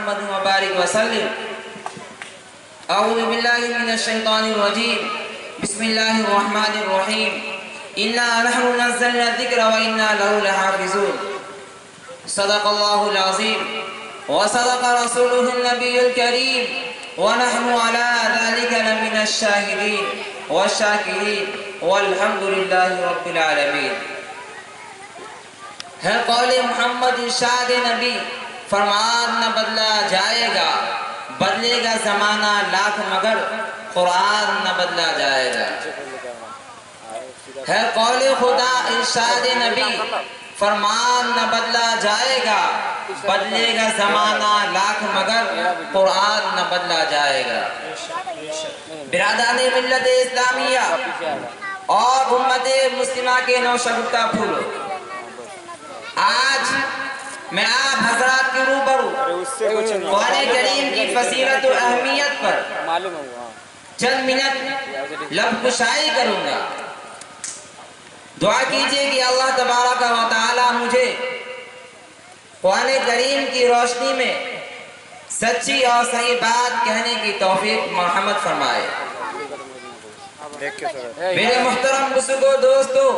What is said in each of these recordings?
محمد وبارك وسلم. أعوذ بالله من الشيطان الرجيم. بسم الله الرحمن الرحيم. إنا نحن نزلنا الذكر وإنا له لحافظون. صدق الله العظيم وصدق رسوله النبي الكريم ونحن على ذلك لمن الشاهدين والشاكرين والحمد لله رب العالمین. ہے قول محمد ارشاد نبی فرمان نہ بدلا جائے گا، بدلے گا زمانہ لاکھ مگر قرآن نہ بدلا جائے گا. ہے قول خدا ارشاد نبی فرمان نہ بدلا جائے گا، بدلے گا زمانہ لاکھ مگر قرآن نہ بدلا جائے گا. برادران ملت اسلامیہ اور امت مسلمہ کے نوشگفتہ پھولو، آج میں آپ حضرات کے روبرو قرآن کریم کی فضیلت و اہمیت پر چند منٹ لب کشائی کروں گا. دعا کیجئے کہ اللہ تبارک و تعالی مجھے قرآن کریم کی روشنی میں سچی اور صحیح بات کہنے کی توفیق مرحمت فرمائے. میرے محترم بزرگوں، دوستوں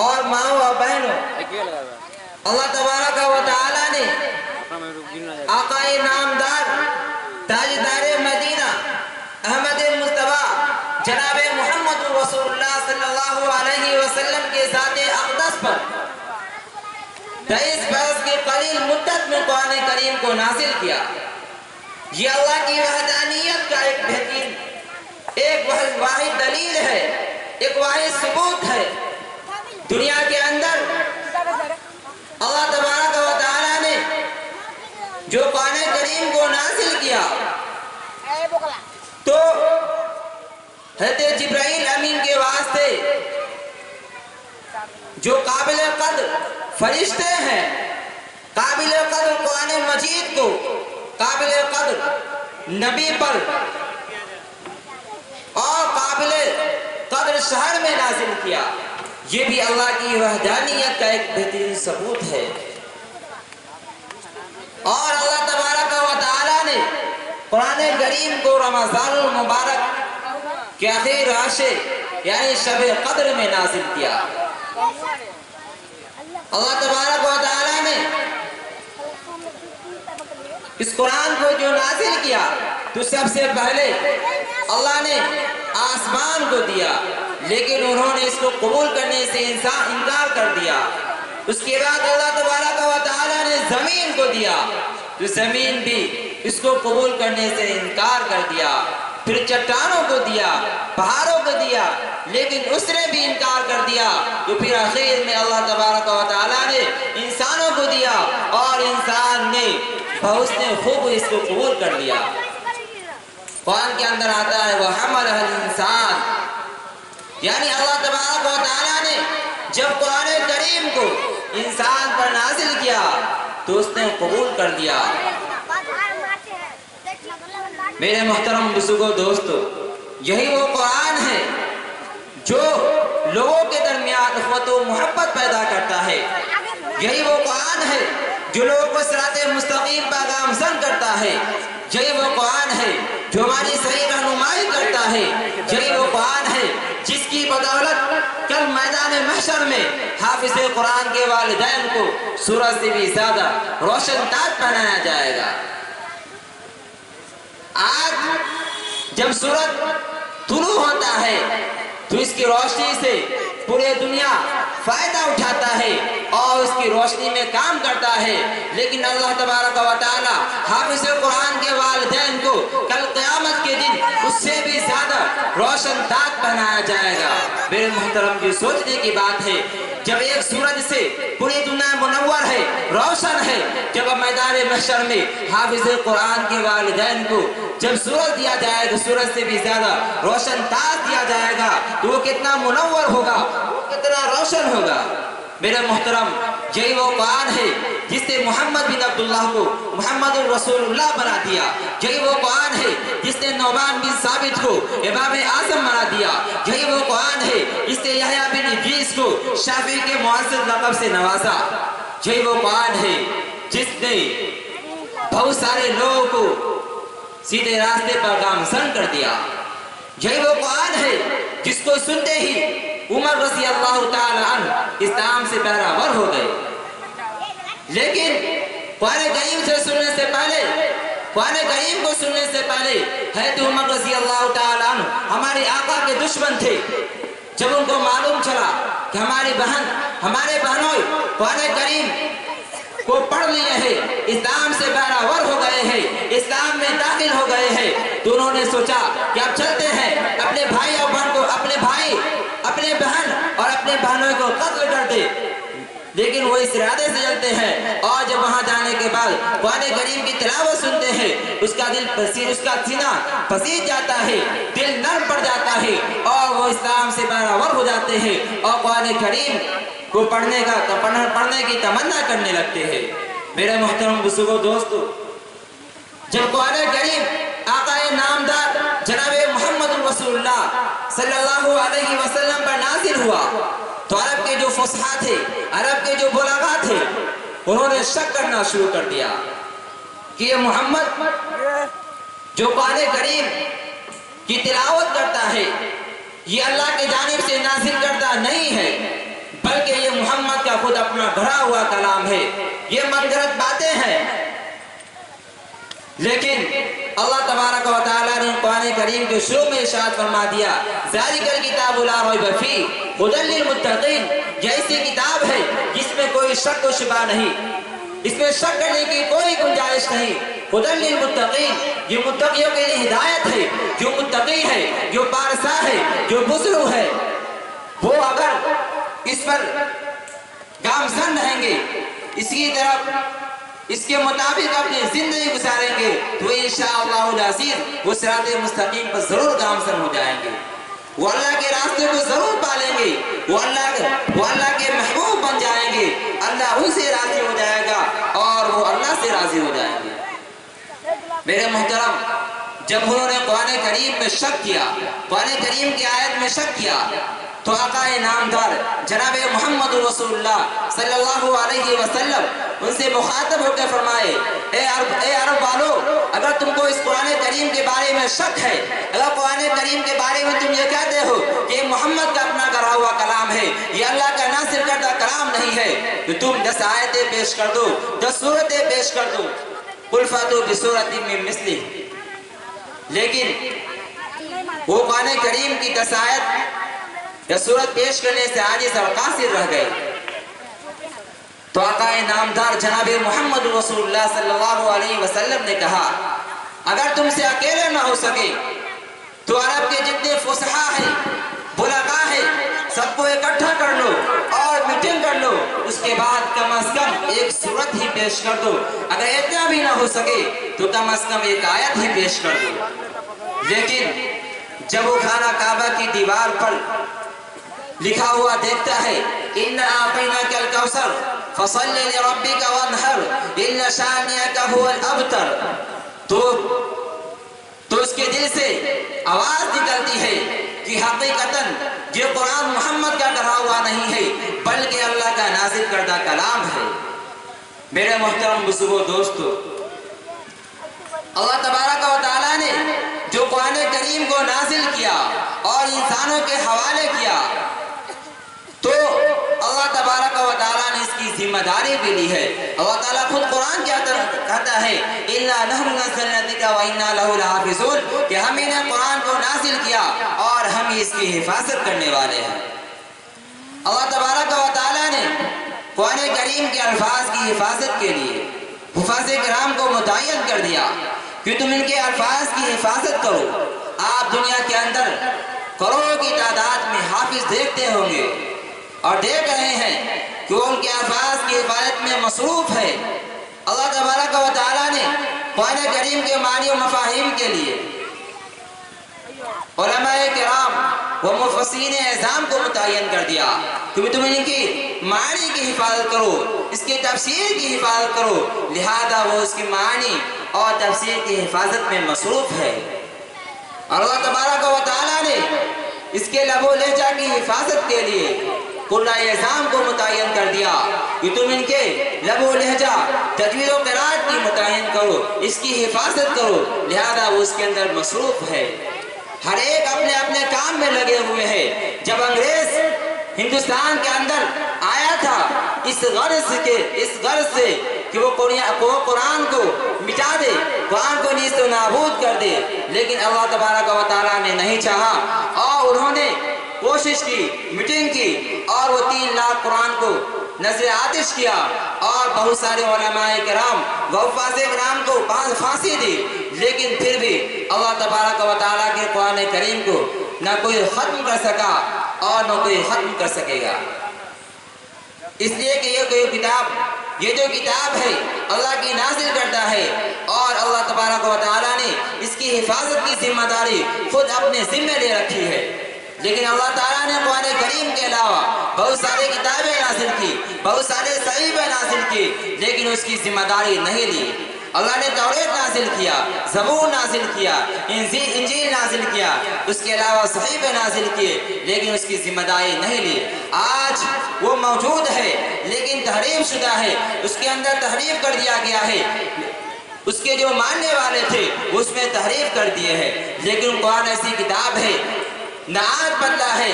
اور ماؤں اور بہنوں، اللہ تبارک و تعالی نے آقا نامدار تاجدار مدینہ احمد مصطفیٰ جناب محمد رسول اللہ صلی اللہ علیہ وسلم کے ذات اقدس پر 23 برس کی قلیل مدت میں قرآن کریم کو نازل کیا. یہ اللہ کی وحدانیت کا ایک بہترین، ایک واحد دلیل ہے، ایک واحد ثبوت ہے. دنیا کے اندر اللہ تبارک و تعالی نے جو قرآن کریم کو نازل کیا تو حضرت جبرائیل امین کے واسطے جو قابل قدر فرشتے ہیں، قابل قدر قرآن مجید کو قابل قدر نبی پر اور قابل قدر شہر میں نازل کیا. یہ بھی اللہ کی وحدانیت کا ایک بہترین ثبوت ہے. اور اللہ تبارک و تعالی نے قرآن کریم کو رمضان المبارک کے آخری عشرے یعنی شب قدر میں نازل کیا. اللہ تبارک و تعالی نے اس قرآن کو جو نازل کیا تو سب سے پہلے اللہ نے آسمان کو دیا، لیکن انہوں نے اس کو قبول کرنے سے انکار کر دیا. اس کے بعد اللہ تبارک و تعالی نے زمین کو دیا تو زمین بھی اس کو قبول کرنے سے انکار کر دیا. پھر چٹانوں کو دیا، پہاڑوں کو دیا، لیکن اس نے بھی انکار کر دیا. تو پھر آخر میں اللہ تبارک و تعالی نے انسانوں کو دیا اور انسان نے بحسن خوب اس کو قبول کر لیا. قرآن کے اندر آتا ہے وَحَمَلَهَا الْإِنسَانِ، یعنی اللہ تبارک و تعالی نے جب قرآن کریم کو انسان پر نازل کیا تو اس نے قبول کر لیا. میرے محترم بزرگوں، دوستو، یہی وہ قرآن ہے جو لوگوں کے درمیان اخوت و محبت پیدا کرتا ہے. یہی وہ قرآن ہے جو لوگوں کو صراط مستقیم پر گامزن کرتا ہے. یہی وہ قرآن ہے جو ہماری صحیح رہنمائی کرتا ہے. یہی وہ قرآن ہے جس کی بدولت کل میدان محشر میں حافظ قرآن کے والدین کو سورج سے بھی زیادہ روشن تاج پہنایا جائے گا. آج جب سورج طلوع ہوتا ہے تو اس کی روشنی سے پورے دنیا فائدہ اٹھاتا ہے اور اس کی روشنی میں کام کرتا ہے. لیکن اللہ تبارک و تعالی حافظ قرآن کے والدین کو کل قیامت کے دن اس سے بھی زیادہ روشن تاج پہنایا جائے گا. میرے محترم کی سوچنے کی بات ہے، جب ایک سورج سے پوری دنیا منور ہے، روشن ہے، جب میدان محشر میں حافظ قرآن کے والدین کو جب سورج دیا جائے تو سورج سے بھی زیادہ روشن تاج دیا جائے گا تو وہ کتنا منور ہوگا، وہ کتنا روشن ہوگا. میرے محترم، یہی وہ قرآن ہے جس نے محمد بن عبداللہ کو محمد الرسول اللہ بنا دیا. یہی وہ قرآن ہے جس نے نعمان بن ثابت کو امام اعظم بنا دیا. یہی وہ قرآن ہے جس نے یحییٰ بن ادریس کو شافعی کے معزز لقب سے نوازا. یہی وہ قرآن ہے جس نے بہت سارے لوگوں کو سیدھے راستے پر گامزن کر دیا۔ یہی وہ قرآن ہے جس کو سنتے ہی عمر رضی اللہ تعالی عنہ اسلام سے پیراور ہو گئے۔ لیکن قرآن کریم سے سننے سے پہلے، قرآن کریم کو سننے سے پہلے حضرت عمر رضی اللہ تعالی عنہ ہمارے آقا کے دشمن تھے۔ جب ان کو معلوم چلا کہ ہمارے بہنوں قرآن کریم کو پڑھ لیے ہیں، اسلام سے پیراور ہو گئے ہیں، اسلام میں داخل ہو گئے ہیں، تو انہوں نے سوچا کہ اب چلتے ہیں اپنے بھائی اور بہن کو، اپنے بھائی، اپنے بہن اور اپنے بہنوں کو قتل کر دے۔ لیکن وہ اس ارادے سے چلتے ہیں، اور جب وہاں جانے کے بعد قرآن کریم کی تلاوت سنتے ہیں، اس کا سینہ پسیج جاتا ہے، دل نرم پڑ جاتا ہے، اور وہ اسلام سے پیراور ہو جاتے ہیں اور قرآن کریم کو پڑھنے کی تمنا کرنے لگتے ہیں۔ میرے محترم بزرگوں دوستو، جب قرآن کریم آقا نامدار جناب محمد رسول اللہ صلی اللہ علیہ وسلم پر نازل ہوا تو عرب کے جو فصحاء تھے، عرب کے جو بلغاء تھے، انہوں نے شک کرنا شروع کر دیا کہ یہ محمد جو قرآن کریم کی تلاوت کرتا ہے یہ اللہ کی جانب سے نازل کردہ نہیں ہے، بلکہ یہ محمد کا خود اپنا گھڑا ہوا کلام ہے، یہ منگرت باتیں ہیں۔ لیکن اللہ تبارک و تعالیٰ نے قرآن کریم کے شروع میں ارشاد فرما دیا، ذالک الکتاب لا ریب فیہ ھدی للمتقین، یہ ایسی کتاب ہے جس میں کوئی شک و شبہ نہیں، اس میں شک کرنے کی کوئی گنجائش نہیں۔ ھدی للمتقین، یہ متقیوں کے لیے ہدایت ہے۔ جو متقی ہے، جو پارسا ہے، جو بزرگ ہے، وہ اگر اس پر گامزن رہیں گے، اس کی طرف، اس کے مطابق اپنی زندگی گزاریں گے تو انشاءاللہ العزیز وہ صراط مستقیم پر ضرور گامزن ہو جائیں گے، وہ اللہ کے راستے کو ضرور پالیں گے، وہ اللہ کے محبوب بن جائیں گے، اللہ ان سے راضی ہو جائے گا اور وہ اللہ سے راضی ہو جائیں گے۔ میرے محترم، جب انہوں نے قرآن کریم میں شک کیا، قرآن کریم کی آیت میں شک کیا، تو آقا نامدار جناب محمد رسول اللہ صلی اللہ علیہ وسلم ان سے مخاطب ہو کے فرمائے، اے عرب والو، اگر تم کو اس قرآن کریم کے بارے میں شک ہے، اگر قرآن کریم کے بارے میں تم یہ کہتے ہو کہ یہ محمد کا اپنا گھڑا ہوا کلام ہے، یہ اللہ کا نازل کردہ کلام نہیں ہے، تو تم 10 آیتیں پیش کر دو، 10 سورتیں پیش کر دو، قل فاتوا بسورۃ من مثلہ۔ لیکن وہ قرآن کریم کی 10 آیت یا سورت پیش کرنے سے عاجز اور قاصر رہ گئے، تو آقا نامدار جناب محمد رسول اللہ صلی اللہ علیہ وسلم نے کہا، اگر تم سے اکیلے نہ ہو سکے تو عرب کے جتنے فصحاء ہیں، بلغاء ہیں، سب کو اکٹھا کر لو اور میٹنگ کر لو، اس کے بعد کم از کم ایک سورت ہی پیش کر دو، اگر اتنا بھی نہ ہو سکے تو کم از کم ایک آیت ہی پیش کر دو۔ لیکن جب وہ خانہ کعبہ کی دیوار پر لکھا ہوا دیکھتا ہے، اِنَّا أَعْطَيْنَاكَ الْكَوْثَرَ فَصَلِّ لِرَبِّكَ وَانْحَرْ إِنَّ شَانِئَكَ هُوَ الْأَبْتَرُ، تو اس کے دل سے آواز نکلتی ہے کہ حقیقتاً یہ قرآن محمد کا گھڑا ہوا نہیں ہے بلکہ اللہ کا نازل کردہ کلام ہے۔ میرے محترم بزرگوں دوستو، اللہ تبارک و تعالیٰ نے جو قرآن کریم کو نازل کیا اور انسانوں کے حوالے کیا، تو اللہ تبارک و تعالیٰ نے اس کی ذمہ داری بھی لی ہے۔ اللہ تعالیٰ خود قرآن کے اندر کہتا ہے، إِنَّا نَحْنُ نَزَّلْنَا الذِّكْرَ وَإِنَّا لَهُ لَحَافِظُونَ، کہ ہم نے قرآن کو نازل کیا اور ہم اس کی حفاظت کرنے والے ہیں۔ اللہ تبارک و تعالیٰ نے قرآن کریم کے الفاظ کی حفاظت کے لیے حفاظ کرام کو متعین کر دیا کہ تم ان کے الفاظ کی حفاظت کرو۔ آپ دنیا کے اندر کروڑوں کی تعداد میں حافظ دیکھتے ہوں گے اور دیکھ رہے ہیں کہ وہ ان کے الفاظ کی حفاظت میں مصروف ہے۔ اللہ تبارک و تعالیٰ نے قرآن کریم کے معنی و مفاہیم کے لیے علماء کرام و مفسرین اعظام کو متعین کر دیا کہ تم ان کی معنی کی حفاظت کرو، اس کی تفسیر کی حفاظت کرو، لہذا وہ اس کی معنی اور تفسیر کی حفاظت میں مصروف ہے۔ اللہ تبارک و تعالیٰ نے اس کے لب و لہجہ کی حفاظت کے لیے قرآن اعظام کو متعین کر دیا کہ تم ان کے لب و لہجہ، تجوید و قرائت کی متعین کرو۔ کرو، اس کی حفاظت کرو، لہذا وہ اس کے اندر مصروف ہے۔ ہر ایک اپنے اپنے کام میں لگے ہوئے ہیں۔ جب انگریز ہندوستان کے اندر آیا تھا اس غرض سے کہ وہ قرآن کو مٹا دے، قرآن کو نیست و نابود کر دے، لیکن اللہ تبارک و تعالیٰ نے نہیں چاہا اور انہوں نے کوشش کی، میٹنگ کی اور وہ 3 لاکھ قرآن کو نظر آتش کیا اور بہت سارے علماء کرام وفاظ کرام کو پھانسی دی، لیکن پھر بھی اللہ تبارک و تعالیٰ کے قرآن کریم کو نہ کوئی ختم کر سکا اور نہ کوئی ختم کر سکے گا۔ اس لیے کہ یہ جو کتاب ہے اللہ کی نازل کرتا ہے اور اللہ تبارک و تعالیٰ نے اس کی حفاظت کی ذمہ داری خود اپنے ذمہ لے رکھی ہے، لیکن اللہ تعالیٰ نے قرآن کریم کے علاوہ بہت سارے کتابیں نازل کی، بہت سارے صحیفے نازل کی، لیکن اس کی ذمہ داری نہیں لی۔ اللہ نے توریت نازل کیا، زبور نازل کیا، انجیل نازل کیا، اس کے علاوہ صحیفے نازل کیے، لیکن اس کی ذمہ داری نہیں لی۔ آج وہ موجود ہے لیکن تحریف شدہ ہے، اس کے اندر تحریف کر دیا گیا ہے، اس کے جو ماننے والے تھے اس میں تحریف کر دیے ہیں، لیکن قرآن ایسی کتاب ہے نہ آج بدلا ہے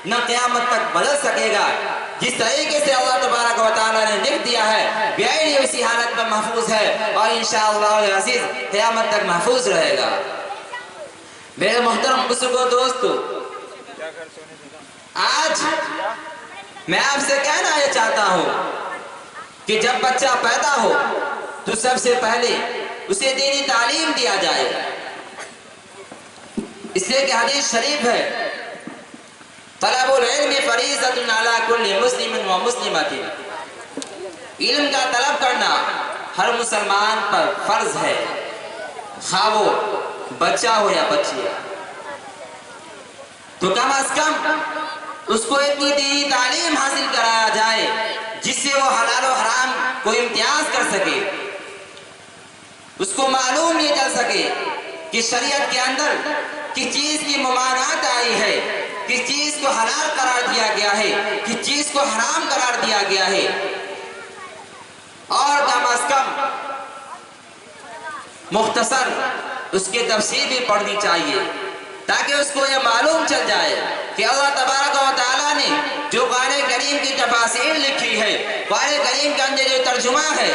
نہ قیامت تک بدل سکے گا۔ جس طریقے سے اللہ تبارک و تعالیٰ نے لکھ دیا ہے بیائی اسی حالت میں محفوظ ہے اور انشاءاللہ العزیز قیامت تک محفوظ رہے گا۔ میرے محترم بزرگوں دوستو، آج میں آپ سے کہنا یہ چاہتا ہوں کہ جب بچہ پیدا ہو تو سب سے پہلے اسے دینی تعلیم دیا جائے، اس لیے کہ حدیث شریف ہے طلب العلم فریضۃ علی کل مسلم و مسلمۃ، علم کا طلب کرنا ہر مسلمان پر فرض ہے، خواہ وہ بچہ ہو یا بچی ہے، تو کم از کم اس کو اتنی دینی تعلیم حاصل کرایا جائے جس سے وہ حلال و حرام کو امتیاز کر سکے، اس کو معلوم یہ چل سکے کہ شریعت کے اندر کس چیز کی ممانعت آئی ہے، کس چیز کو حلال قرار دیا گیا ہے، کس چیز کو حرام قرار دیا گیا ہے، اور کم از کم مختصر اس کی تفسیر بھی پڑھنی چاہیے تاکہ اس کو یہ معلوم چل جائے کہ اللہ تبارک و تعالیٰ نے جو قرآن کریم کی تفاسیر لکھی ہے، قرآن کریم کے اندر جو ترجمہ ہے،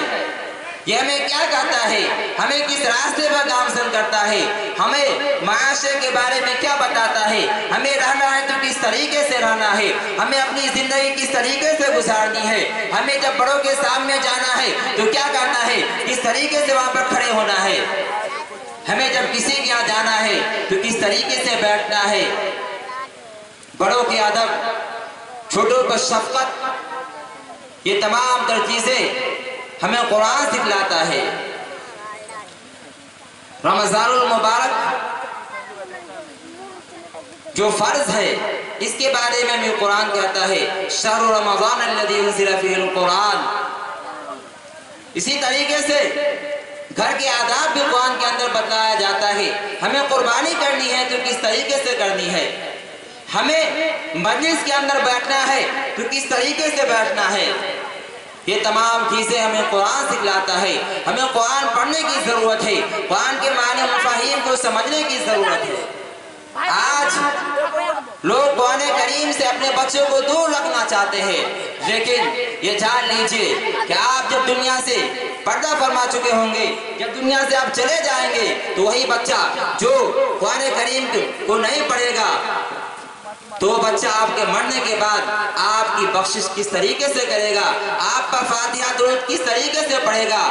یہ ہمیں کیا کہتا ہے، ہمیں کس راستے پر گامزن کرتا ہے، ہمیں معاشرے کے بارے میں کیا بتاتا ہے، ہمیں رہنا ہے تو کس طریقے سے رہنا ہے، ہمیں اپنی زندگی کس طریقے سے گزارنی ہے، ہمیں جب بڑوں کے سامنے جانا ہے تو کیا کرنا ہے، کس طریقے سے وہاں پر کھڑے ہونا ہے، ہمیں جب کسی کے یہاں جانا ہے تو کس طریقے سے بیٹھنا ہے، بڑوں کے ادب، چھوٹوں پر شفقت، یہ تمام تر چیزیں ہمیں قرآن سکھلاتا ہے۔ رمضان المبارک جو فرض ہے اس کے بارے میں بھی قرآن کہتا ہے شہر رمضان الذی انزل فیہ القرآن۔ اسی طریقے سے گھر کے آداب بھی قرآن کے اندر بتلایا جاتا ہے، ہمیں قربانی کرنی ہے تو کس طریقے سے کرنی ہے، ہمیں مجلس کے اندر بیٹھنا ہے تو کس طریقے سے بیٹھنا ہے، یہ تمام چیزیں ہمیں قرآن سکھلاتا ہے۔ ہمیں قرآن پڑھنے کی ضرورت ہے، قرآن کے معنی مفاہیم کو سمجھنے کی ضرورت ہے۔ آج لوگ قرآن کریم سے اپنے بچوں کو دور رکھنا چاہتے ہیں، لیکن یہ جان لیجئے کہ آپ جب دنیا سے پردہ فرما چکے ہوں گے، جب دنیا سے آپ چلے جائیں گے تو وہی بچہ جو قرآن کریم کو نہیں پڑھے گا تو وہ بچہ آپ کے مرنے کے بعد آپ کی بخشش کس طریقے سے کرے گا، آپ پر فاتحہ درود کس طریقے سے پڑھے گا،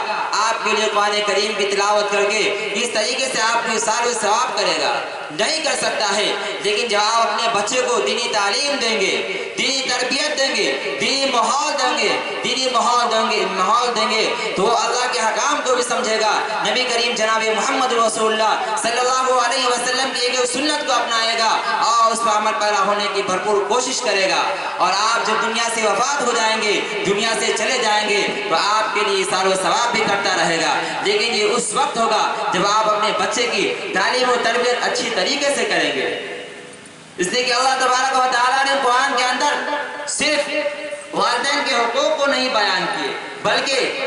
آپ کے لیے قرآن کریم کی تلاوت کر کے کس طریقے سے آپ کی اصلاح و ثواب کرے گا، نہیں کر سکتا ہے۔ لیکن جب آپ اپنے بچے کو دینی تعلیم دیں گے، دینی تربیت دیں گے، دینی ماحول دیں گے، ماحول دیں گے تو وہ اللہ کے حکام کو بھی سمجھے گا، نبی کریم جناب محمد رسول اللہ صلی اللہ علیہ وسلم کی ایک سنت کو اپنائے گا اور اس پر عمل پیرا ہونے کی بھرپور کوشش کرے گا، اور آپ جب دنیا سے وفات ہو جائیں گے، دنیا سے چلے جائیں گے تو آپ کے لیے اثار و ثواب بھی کرتا رہے گا، لیکن یہ اس وقت ہوگا جب آپ اپنے بچے کی تعلیم و تربیت اچھی طریقے سے کریں گے۔ اس لیے کہ اللہ تبارک و تعالیٰ نے قرآن کے اندر صرف والدین کے حقوق کو نہیں بیان کیے، بلکہ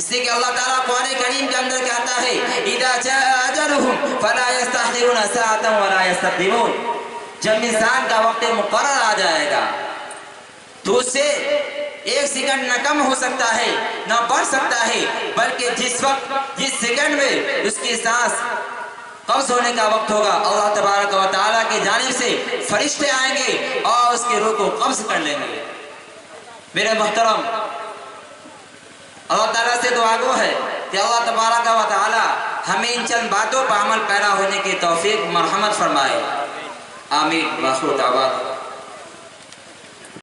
اس لیے کہ اللہ تعالیٰ قرآن کریم کے اندر کہتا ہے اذا جاء اجلهم فلا يستأخرون ساعة ولا يستقدمون، جب انسان کا وقت مقرر آ جائے گا تو اس سے ایک سیکنڈ نہ کم ہو سکتا ہے نہ بڑھ سکتا ہے، بلکہ جس سیکنڈ میں اس کی سانس قبض ہونے کا وقت ہوگا اللہ تبارک و تعالیٰ کی جانب سے فرشتے آئیں گے اور اس کی روح کو قبض کر لیں گے۔ میرے محترم، اللہ تعالیٰ سے دعا گو ہے کہ اللہ تبارک و تعالیٰ ہمیں ان چند باتوں پر عمل پیرا ہونے کی توفیق مرحمت فرمائے، آمین۔ وآخر دعوانا